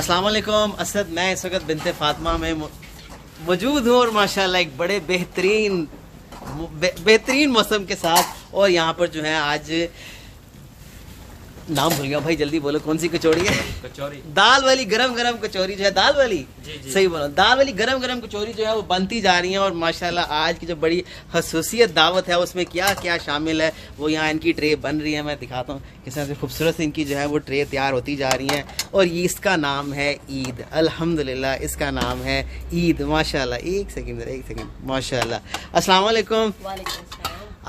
अस्सलाम वालेकुम असद, मैं इस वक्त बिनते फातिमा में मौजूद हूँ और माशाल्लाह एक बड़े बेहतरीन मौसम के साथ। और यहाँ पर जो है आज नाम भूल गया भाई, जल्दी बोलो कौन सी कचौड़ी है? कचौड़ी दाल वाली गरम गरम कचौरी जो है, दाल वाली जी। सही बोलो, दाल वाली गरम गरम कचौरी जो है वो बनती जा रही है। और माशाल्लाह आज की जो बड़ी खसूसियत दावत है उसमें क्या क्या शामिल है वो यहाँ इनकी ट्रे बन रही है। मैं दिखाता हूँ किस तरह से खूबसूरत से इनकी जो है वो ट्रे तैयार होती जा रही हैं। और ये इसका नाम है ईद, अल्हम्दुलिल्लाह इसका नाम है ईद। माशाल्लाह, एक सेकंड माशाल्लाह। अस्सलाम वालेकुम।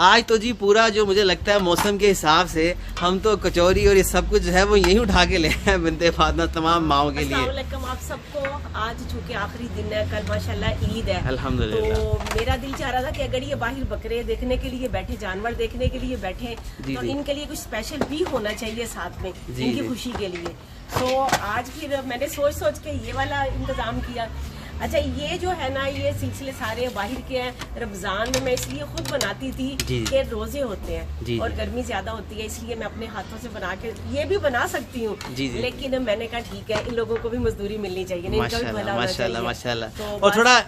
आज तो जी पूरा जो मुझे लगता है मौसम के हिसाब से हम तो कचौरी और ये सब कुछ जो है वो यहीं उठा के ले हैं बिनते फातिमा तमाम माओ के लिए। आप सबको आज चूँकि आखिरी दिन है, कल माशाल्लाह ईद है अल्हम्दुलिल्लाह। तो मेरा दिल चाह रहा था कि अगर ये बाहर बकरे देखने के लिए बैठे, जानवर देखने के लिए बैठे तो इनके लिए कुछ स्पेशल भी होना चाहिए साथ में इनकी खुशी के लिए। तो आज फिर मैंने सोच के ये वाला इंतजाम किया। अच्छा, ये जो है ना ये सिलसिले सारे बाहर के हैं। रमजान में मैं इसलिए खुद बनाती थी कि रोजे होते हैं और गर्मी ज्यादा होती है, इसलिए मैं अपने हाथों से बना के ये भी बना सकती हूँ। लेकिन मैंने कहा ठीक है, इन लोगों को भी मजदूरी मिलनी चाहिए, नहीं इनका भी भला होना चाहिए। माशाल्लाह। और थोड़ा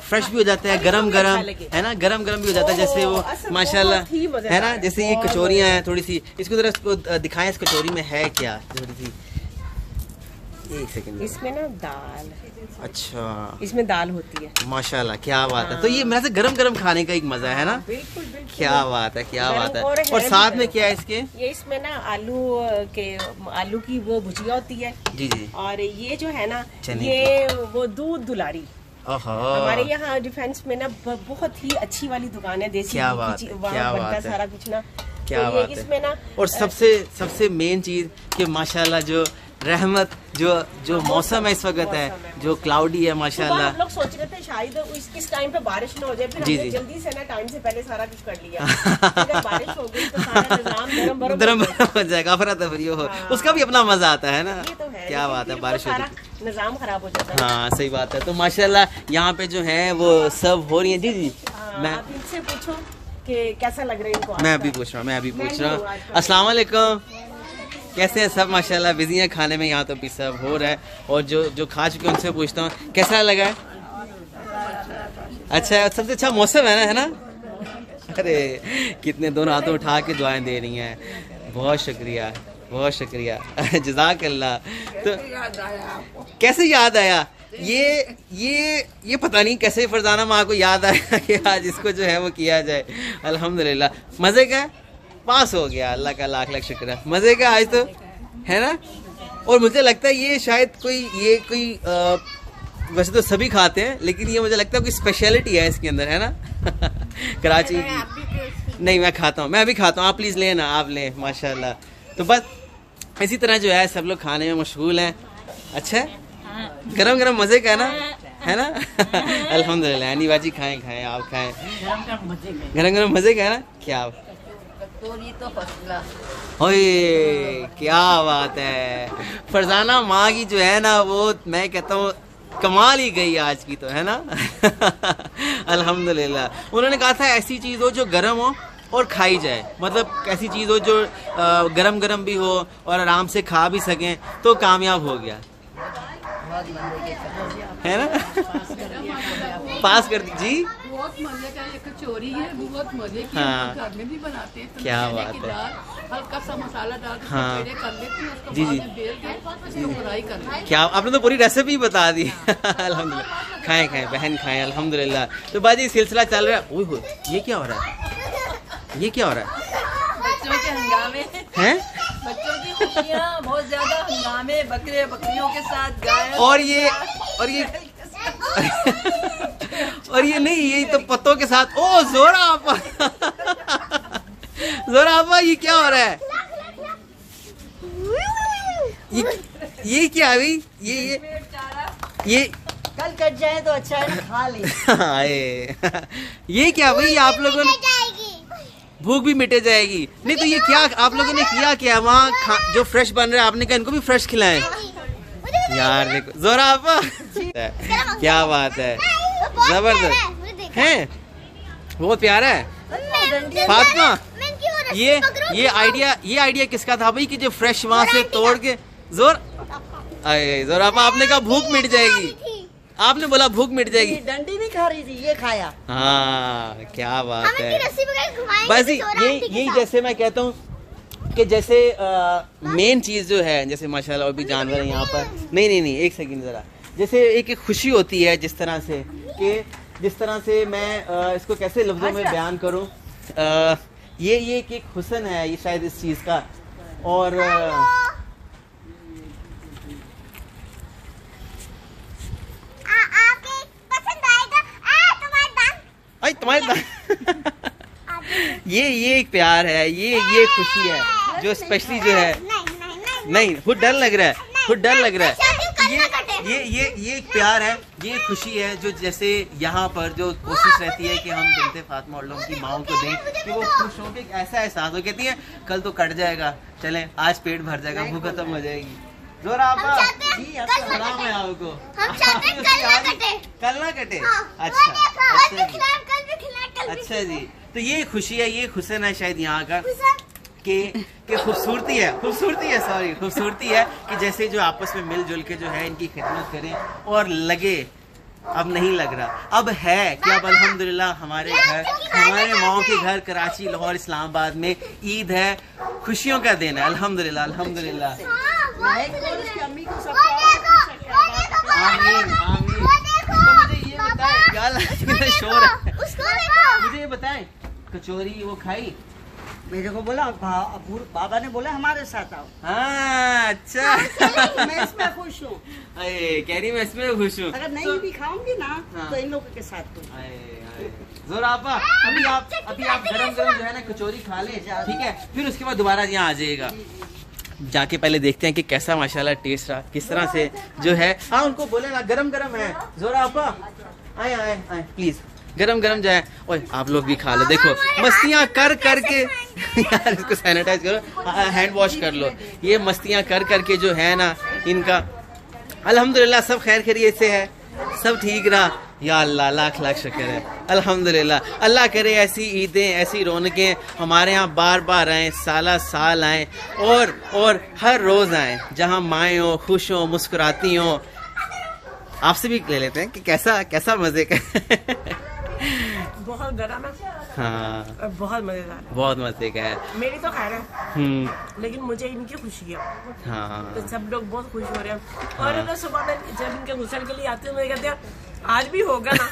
फ्रेश भी हो जाता है, गरम गरम है ना, गरम गरम भी हो जाता है जैसे वो माशाल्लाह है ना। जैसे ये कचौरियाँ हैं थोड़ी सी, इसको जरा इसको दिखाएं इस कचौरी में है क्या थोड़ी सी। एक सेकंड, इसमें ना दाल, अच्छा इसमें दाल होती है। माशाल्लाह, क्या बात है। तो ये मेरे से गरम गरम खाने का एक मजा है ना। बिल्कुल। क्या बात है, क्या बात है। और साथ में क्या है इसके? ये इसमें ना आलू की वो भुजिया होती है जी। और ये जो है ना ये वो दूध दुलारी हमारे यहाँ डिफेंस में ना बहुत ही अच्छी वाली दुकान है, देसी। क्या बात है, सारा कुछ ना, क्या बात है इसमें ना। और सबसे मेन चीज कि माशाल्लाह जो रहमत जो मौसम है इस वक्त है, जो क्लाउडी है माशाल्लाह। हम लोग सोच रहे थे शायद इस टाइम पे बारिश ना हो जाए, फिर हमने जल्दी से ना टाइम से पहले सारा कुछ कर लिया। अगर बारिश हो गई तो सारा निजाम गरम हो जाएगा, अफरा तफरी हो। उसका भी अपना मजा आता है ना। क्या बात है, बारिश सारा निजाम खराब हो जाता है। हाँ सही बात है। तो माशाल्लाह यहाँ पे जो है वो सब हो रही है जी। मैं इनसे पूछो कि कैसा लग रहा है इनको। मैं अभी पूछ रहा हूँ। अस्सलाम वालेकुम, कैसे हैं सब? माशाल्लाह बिजी हैं खाने में, यहाँ तो भी सब हो रहा है। और जो खा चुके हैं उनसे पूछता हूँ कैसा लगा है? अच्छा, सबसे अच्छा मौसम है ना। अरे कितने दोनों हाथों उठा के दुआएं दे रही हैं, बहुत शुक्रिया जज़ाकल्लाह। तो कैसे याद आया ये पता नहीं कैसे फरजाना माँ को याद आया कि आज इसको जो है वो किया जाए। अल्हम्दुलिल्लाह मज़े का पास हो गया, अल्लाह का लाख लाख शुक्र है। मज़े का आज तो है ना। और मुझे लगता है ये शायद कोई वैसे तो सभी खाते हैं, लेकिन ये मुझे लगता है कोई स्पेशलिटी है इसके अंदर, है ना। कराची की नहीं, मैं खाता हूँ, मैं अभी खाता हूँ। आप प्लीज़ लें ना, आप लें माशाल्लाह। तो बस इसी तरह जो है सब लोग खाने में मशगूल हैं। अच्छा, गरम गरम मज़े का है ना। अल्हम्दुलिल्लाह। अनी बाजी खाएं आप खाएं, गरम गरम मज़े का है ना। क्या ओए क्या बात है। फरजाना माँ की जो है ना वो मैं कहता हूँ कमाल ही गई आज की तो, है ना। अल्हम्दुलिल्लाह। उन्होंने कहा था ऐसी चीज़ हो जो गर्म हो और खाई जाए, मतलब ऐसी चीज़ हो जो गरम गरम भी हो और आराम से खा भी सकें, तो कामयाब हो गया, है ना। पास कर दी जी। बहुत मजे का ये कचौरी है, बहुत मजे की। हाँ, घर में भी बनाते हैं। क्या बात है। हल्का सा मसाला डाल के कर लेते हैं, उसको जी बेल के इसको फ्राई कर लेते हैं। क्या आपने तो पूरी रेसिपी बता दी। अल्हम्दुलिल्लाह। खाएं बहन खाएं, अल्हम्दुलिल्लाह। तो बाजी सिलसिला चल रहा है। ओह ये क्या हो रहा है? बच्चों के हंगामे हैं, बच्चों की खुशियाँ, बहुत ज्यादा हंगामे, बकरियों के साथ गाय और ये नहीं, ये तो पत्तों के साथ। ओ जोरा आपा ये क्या हो रहा है? ये क्या भाई? ये कल कट जाए तो अच्छा है ना, खा ले। ये क्या भाई, आप लोगों ने भूख भी मिटे जाएगी। नहीं तो ये क्या आप लोगों ने किया वहाँ जो फ्रेश बन रहा है, आपने कहा इनको भी फ्रेश खिलाएं। यार देखो जोरा आपा, क्या बात है, जबरदस्त है, बहुत प्यारा है। फातिमा ये आइडिया किसका था भाई कि जो फ्रेश वहाँ से तोड़ के जोर अरे ज़ोरापा, आपने कहा भूख मिट जाएगी, आपने बोला भूख मिट जाएगी। डंडी नहीं खा रही थी, ये खाया। हाँ क्या बात है। बस यही जैसे मैं कहता हूँ कि जैसे मेन चीज़ जो है, जैसे माशाल्लाह और भी जानवर है यहाँ पर। नहीं एक सेकंड ज़रा। जैसे एक खुशी होती है जिस तरह से कि जिस तरह से मैं इसको कैसे लफ्ज़ों में बयान करूँ, ये एक हुस्न है ये शायद इस चीज़ का। और तुम्हारे ये एक प्यार है, ये खुशी है जो स्पेशली जो है। नहीं खुद डर लग रहा है, खुद डर लग रहा है। ये एक प्यार है, ये खुशी है जो जैसे यहाँ पर जो कोशिश रहती है कि हम बिनते फातिमा और लोगों की माओं को दें कि वो खुश हो के ऐसा एहसास हो, कहती है कल तो कट जाएगा, चलें आज पेट भर जाएगा, भूख खत्म हो जाएगी। ज़ोरापा जी आपका सलाम है आपको। कल ना कटे। अच्छा जी, तो ये खुशी है, ये हुस्न है शायद यहाँ का कि खूबसूरती है कि जैसे जो आपस में मिलजुल के जो है इनकी खिदमत करें और लगे। अब नहीं लग रहा, अब है कि अब अल्हम्दुलिल्लाह हमारे माओ के घर कराची, लाहौर, इस्लामाबाद में ईद है, खुशियों का दिन है। अल्हम्दुलिल्लाह अल्हम्दुलिल्लाह। आमीन आमीन। तो मुझे ये बताएं यार, शोर है, मुझे ये बताएं कचौरी वो खाई? मेरे को बोला बाबा ने बोला हमारे साथ आओ। हाँ अच्छा। मैं इसमें खुश हूँ। कह रही मैं इसमें खुश हूँ। अगर नहीं भी खाऊंगी ना तो इन लोगों के साथ तो। ज़ोरापा अभी आप गरम जो है ना कचौरी खा ले, ठीक है, फिर उसके बाद दोबारा यहाँ आ जाइएगा। जाके पहले देखते हैं कि कैसा माशाल्लाह टेस्ट रहा, किस तरह से जो है। हाँ उनको बोले ना गरम है। ज़ोरापा आए प्लीज, गरम जाए। ओए आप लोग भी खा लो, देखो मस्तियाँ कर के यार इसको सैनिटाइज करो, हैंड वॉश कर लो। ये मस्तियाँ कर के जो है ना इनका अल्हम्दुलिल्लाह सब खैर खैरियत से है, सब ठीक रहा। या अल्लाह लाख शुक्र है अल्हम्दुलिल्लाह। अल्लाह करे ऐसी ईदें, ऐसी रौनकें हमारे यहाँ बार आएँ, साल आएँ और हर रोज़ आएँ, जहाँ माएँ हो, खुश हो, मुस्कुराती हो। आपसे भी ले लेते हैं कि कैसा मज़े का। बहुत गरम है। हाँ और बहुत मजेदार है, बहुत मजे का है। मेरी तो खैर है, लेकिन मुझे इनकी खुशी है। हाँ तो सब लोग बहुत खुश हो रहे हैं। और तो सुबह में जब इनके गुस्ल के लिए आते हैं, मैं कहते हैं आज भी होगा ना।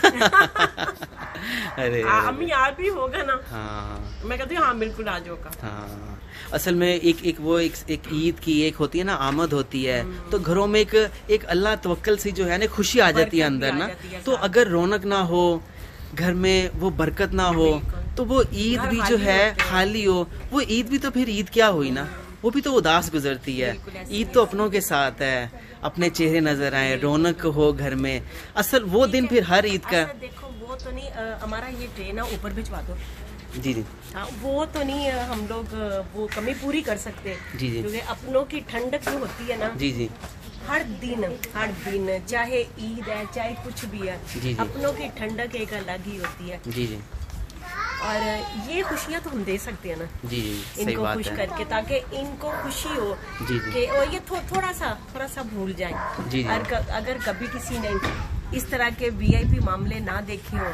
अरे अम्मी आज भी होगा ना। हाँ मैं कहती हूँ हाँ बिल्कुल आज होगा। हाँ असल में एक ईद की एक होती है ना आमद होती है, तो घरों में एक अल्लाह तवक्कल से जो है ना खुशी आ जाती है अंदर ना। तो अगर रौनक ना हो घर में, वो बरकत ना हो, तो वो ईद भी जो है खाली हो, वो ईद भी तो फिर ईद क्या हुई ना, वो भी तो उदास गुजरती है। ईद तो अपनों के साथ है, अपने चेहरे नजर आए, रौनक हो घर में। असल वो दिन फिर हर ईद का। देखो वो तो नहीं, हमारा ये ट्रेन है ऊपर भिजवा दो। जी हाँ वो तो नहीं हम लोग वो कमी पूरी कर सकते। जी क्योंकि अपनों की ठंडक जो होती है ना, जी हर दिन चाहे ईद है चाहे कुछ भी है, अपनों की ठंडक एक अलग ही होती है। जी और ये खुशियाँ तो हम दे सकते हैं ना जी इनको खुश करके, ताकि इनको खुशी हो कि और ये थोड़ा सा भूल जाए। अगर कभी किसी ने इस तरह के VIP मामले ना देखे हो,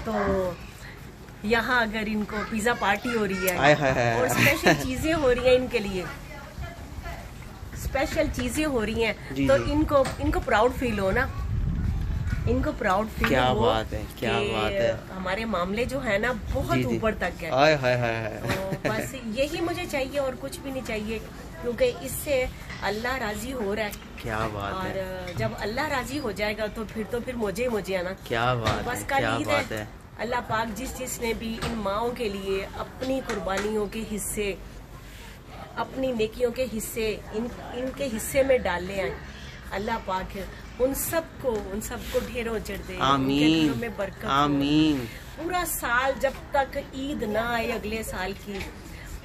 तो यहाँ अगर इनको पिज्जा पार्टी हो रही है और स्पेशल चीजें हो रही हैं इनके लिए, स्पेशल चीजें हो रही हैं, तो इनको प्राउड फील हो ना, इनको प्राउड फील क्या हो। बात है। हमारे मामले जो है ना बहुत ऊपर तक है। तो बस यही मुझे चाहिए और कुछ भी नहीं चाहिए, क्योंकि इससे अल्लाह राजी हो रहा है। क्या बात और है। जब अल्लाह राजी हो जाएगा तो फिर मुझे है ना। क्या बात बस है, कल क्या ईद बात है। है। अल्लाह पाक जिसने भी इन माओं के लिए अपनी कुर्बानियों के हिस्से, अपनी नेकियों के हिस्से इनके हिस्से में डाले हैं, अल्लाह पाक उन सबको ढेरों अजर दे, आमीन में बरकत, आमीन। पूरा साल जब तक ईद ना आए अगले साल की,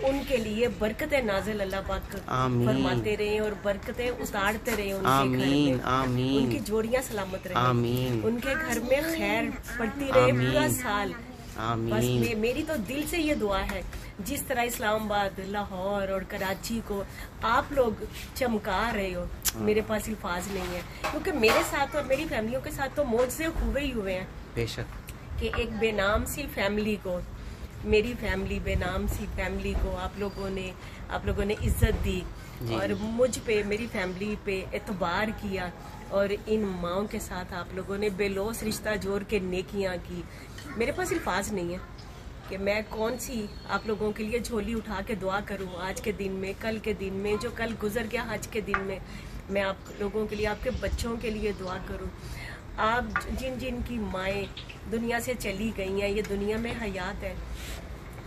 उनके लिए बरकतें नाज़िल अल्लाह पाक फरमाते रहे और बरकतें उतारते रहे उनके आमीन, घर में। आमीन। उनकी जोड़ियां सलामत रहे, आमीन। उनके घर में खैर पड़ती रहे पूरा साल। आमीन। मेरी तो दिल से ये दुआ है, जिस तरह इस्लामाबाद, लाहौर और कराची को आप लोग चमका रहे हो, मेरे पास अल्फाज नहीं है, क्योंकि मेरे साथ और मेरी फैमिलियों के साथ तो मौजे हुए ही हुए हैं। बेशक कि एक बेनाम सी फैमिली को, मेरी फैमिली, बेनाम सी फैमिली को आप लोगों ने इज्जत दी और मुझ पे, मेरी फैमिली पे एतबार किया और इन माओं के साथ आप लोगों ने बेलौस रिश्ता जोड़ के नेकियां की। मेरे पास अल्फाज नहीं है कि मैं कौन सी आप लोगों के लिए झोली उठा के दुआ करूं आज के दिन में, कल के दिन में, जो कल गुजर गया आज के दिन में, मैं आप लोगों के लिए, आपके बच्चों के लिए दुआ करूं। आप जिन जिन की माएँ दुनिया से चली गई हैं, ये दुनिया में हयात है,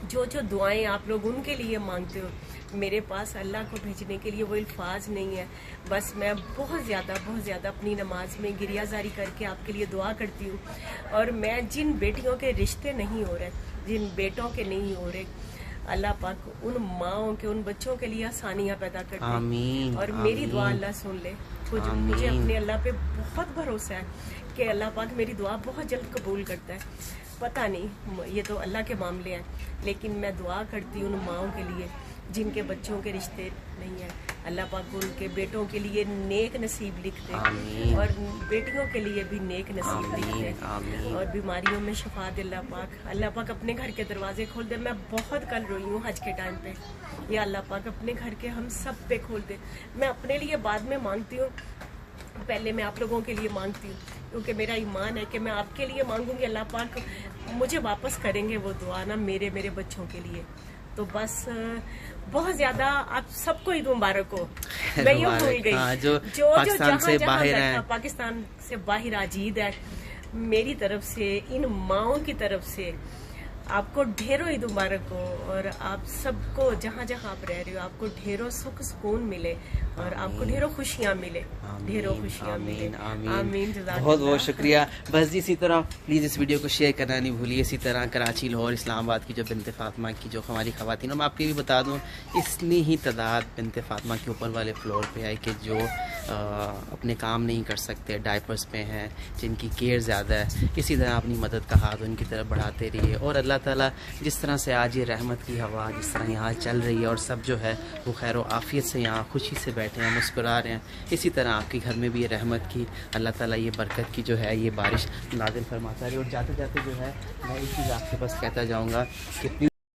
जो जो दुआएं आप लोग उनके लिए मांगते हो, मेरे पास अल्लाह को भेजने के लिए वो अल्फाज नहीं है। बस मैं बहुत ज़्यादा अपनी नमाज में गिरियाजारी करके आपके लिए दुआ करती हूँ। और मैं जिन बेटियों के रिश्ते नहीं हो रहे, जिन बेटों के नहीं हो रहे, अल्लाह पाक उन माओं के, उन बच्चों के लिए आसानियाँ पैदा कर दे। आमीन, और मेरी आमीन। दुआ अल्लाह सुन ले। मुझे अपने अल्लाह पे बहुत भरोसा है कि अल्लाह पाक मेरी दुआ बहुत जल्द कबूल करता है। पता नहीं, ये तो अल्लाह के मामले हैं, लेकिन मैं दुआ करती हूँ उन माओं के लिए जिनके बच्चों के रिश्ते नहीं है। अल्लाह पाक उनके बेटों के लिए नेक नसीब लिख दे और बेटियों के लिए भी नेक नसीब लिख दे और बीमारियों में शफा दे अल्लाह पाक अपने घर के दरवाजे खोल दे। मैं बहुत कल रोई हूँ हज के टाइम पे, या अल्लाह पाक अपने घर के हम सब पे खोल दे। मैं अपने लिए बाद में मांगती हूँ, पहले मैं आप लोगों के लिए मांगती हूँ, क्योंकि मेरा ईमान है कि मैं आपके लिए मांगूंगी, अल्लाह पाक मुझे वापस करेंगे वो दुआ ना, मेरे बच्चों के लिए। तो बस बहुत ज्यादा आप सबको ईद मुबारक हो। मैं यूँ भूल गई, जो पाकिस्तान से बाहर है, पाकिस्तान से बाहर आजीद है, मेरी तरफ से, इन माओं की तरफ से आपको ढेरों ईद मुबारक हो और आप सबको जहाँ जहाँ आप रह रहे हो आपको ढेरों सुख सुकून मिले और आपको ढेरों खुशियाँ मिले, ढेरों खुशियाँ मिले। आमीन। बहुत बहुत शुक्रिया। बस जी इसी तरह प्लीज़ इस वीडियो को शेयर करना नहीं भूलिए। इसी तरह कराची, लाहौर, इस्लामाबाद की जो बिनते फातिमा की जो हमारी ख़वातीन, मैं आपको भी बता दूँ, इतनी ही तादाद बिनते फातिमा के ऊपर वाले फ्लोर पे है कि जो अपने काम नहीं कर सकते, डायपर्स पे हैं, जिनकी केयर ज़्यादा है। इसी तरह अपनी मदद का हाथ उनकी तरफ बढ़ाते रहिए और अल्लाह ताला जिस तरह से आज ये रहमत की हवा जिस तरह यहाँ चल रही है और सब जो है वो खैर आफियत से यहाँ खुशी से बैठे हैं, मुस्कुरा रहे हैं, इसी तरह आपके घर में भी ये रहमत की अल्लाह ताला ये बरकत की जो है ये बारिश नाज़िल फरमाता रहे। और जाते जाते जो है मैं एक चीज़ आपके पास कहता जाऊँगा कि